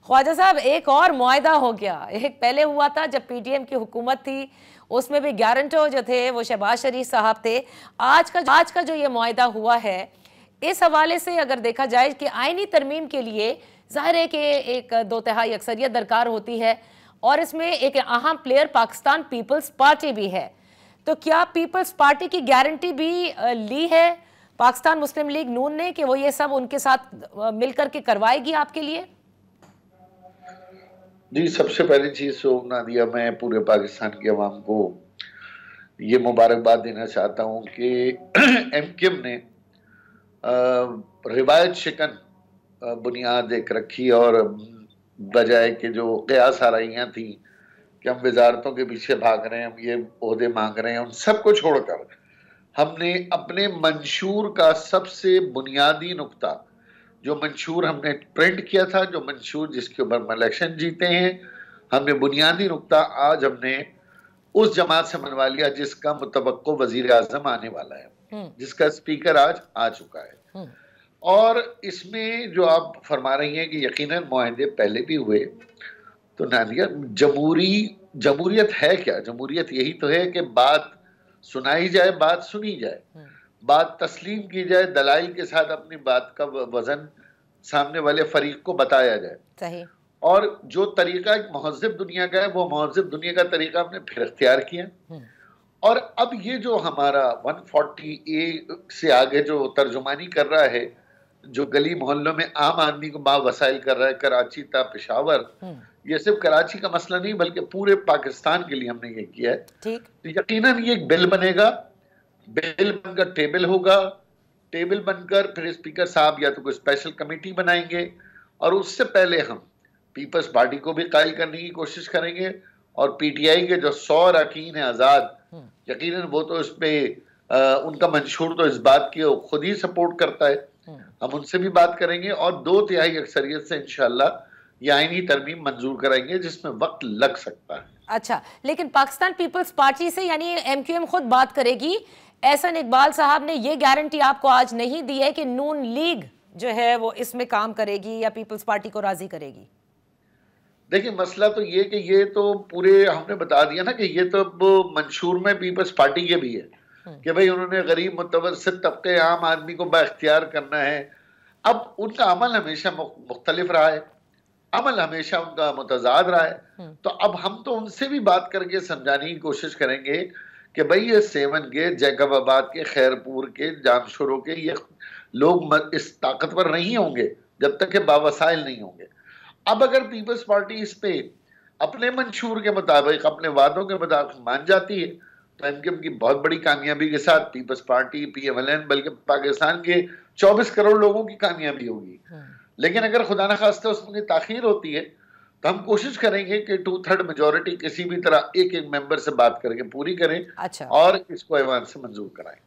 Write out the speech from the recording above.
خواجہ صاحب ایک اور معاہدہ ہو گیا، ایک پہلے ہوا تھا جب پی ٹی ایم کی حکومت تھی، اس میں بھی گارنٹر جو تھے وہ شہباز شریف صاحب تھے۔ آج کا جو یہ معاہدہ ہوا ہے، اس حوالے سے اگر دیکھا جائے کہ آئینی ترمیم کے لیے ظاہر ہے کہ ایک 2/3 اکثریت درکار ہوتی ہے، اور اس میں ایک اہم پلیئر پاکستان پیپلز پارٹی بھی ہے، تو کیا پیپلز پارٹی کی گارنٹی بھی لی ہے پاکستان مسلم لیگ نون نے کہ وہ یہ سب ان کے ساتھ مل کر کے کروائے گی آپ کے لیے؟ جی، سب سے پہلی چیز تو نادیہ، میں پورے پاکستان کی عوام کو یہ مبارکباد دینا چاہتا ہوں کہ ایم کیو ایم نے روایت شکن بنیاد ایک رکھی، اور بجائے کہ جو قیاس آرائیاں تھیں کہ ہم وزارتوں کے پیچھے بھاگ رہے ہیں، ہم یہ عہدے مانگ رہے ہیں، ان سب کو چھوڑ کر ہم نے اپنے منشور کا سب سے بنیادی نقطہ، جو منشور ہم نے پرنٹ کیا تھا، جو منشور جس کے اوپر ہم الیکشن جیتے ہیں، ہم نے بنیادی نقطہ آج ہم نے اس جماعت سے منوا لیا جس کا متوقع وزیر اعظم آنے والا ہے، جس کا اسپیکر آج آ چکا ہے۔ اور اس میں جو آپ فرما رہی ہیں کہ یقیناً معاہدے پہلے بھی ہوئے، تو نادیہ جمہوریت ہے کیا؟ جمہوریت یہی تو ہے کہ بات سنائی جائے، بات سنی جائے، بات تسلیم کی جائے، دلائل کے ساتھ اپنی بات کا وزن سامنے والے فریق کو بتایا جائے۔ صحیح۔ اور جو طریقہ ایک مہذب دنیا کا ہے، وہ مہذب دنیا کا طریقہ ہم نے پھر اختیار کیا، اور اب یہ جو ہمارا 140A سے آگے جو ترجمانی کر رہا ہے، جو گلی محلوں میں عام آدمی کو وسائل کر رہا ہے، کراچی تا پشاور، یہ صرف کراچی کا مسئلہ نہیں بلکہ پورے پاکستان کے لیے ہم نے یہ کیا ہے۔ تو یقیناً یہ ایک بل بنے گا، بل بن کر ٹیبل ہوگا، ٹیبل بن کر پھر اسپیکر صاحب یا تو کوئی اسپیشل کمیٹی بنائیں گے، اور اس سے پہلے ہم پیپلز پارٹی کو بھی قائل کرنے کی کوشش کریں گے، اور پی ٹی آئی کے جو 100 اراکین ہیں آزاد، یقیناً وہ تو اس پہ ان کا منشور تو اس بات کی خود ہی سپورٹ کرتا ہے، ہم ان سے بھی بات کریں گے، اور 2/3 اکثریت سے انشاءاللہ یہ آئینی ترمیم منظور کریں گے، جس میں وقت لگ سکتا ہے۔ اچھا، لیکن پاکستان پیپلز پارٹی سے یعنی ایم کیو ایم خود بات کرے گی؟ احسن اقبال صاحب نے یہ گارنٹی آپ کو آج نہیں دی ہے کہ نون لیگ جو ہے وہ اس میں کام کرے گی یا پیپلز پارٹی کو راضی کرے گی؟ دیکھیں، مسئلہ تو یہ کہ یہ تو پورے ہم نے بتا دیا نا کہ یہ تو منشور میں پیپلز پارٹی کے بھی ہے کہ بھئی انہوں نے غریب متوسط طبقے عام آدمی کو با اختیار کرنا ہے۔ اب ان کا عمل ہمیشہ مختلف رہا ہے، عمل ہمیشہ ان کا متضاد رہا ہے، تو اب ہم تو ان سے بھی بات کر کے سمجھانے کی کوشش کریں گے کہ بھئی یہ سیون کے، جیکب آباد کے، خیرپور کے، جامشوروں کے یہ لوگ اس طاقتور نہیں ہوں گے جب تک کہ باوسائل نہیں ہوں گے۔ اب اگر پیپلز پارٹی اس پہ اپنے منشور کے مطابق، اپنے وعدوں کے مطابق مان جاتی ہے، تو ایم کیو ایم کی بہت بڑی کامیابی کے ساتھ Peoples Party, P M L N, بلکہ پاکستان کے 24 کروڑ لوگوں کی کامیابی ہوگی۔ لیکن اگر خدا نخواستہ اس میں تاخیر ہوتی ہے تو ہم کوشش کریں گے کہ 2/3 میجورٹی کسی بھی طرح ایک ممبر سے بات کر کے پوری کریں، اور اس کو ایوان سے منظور کرائیں۔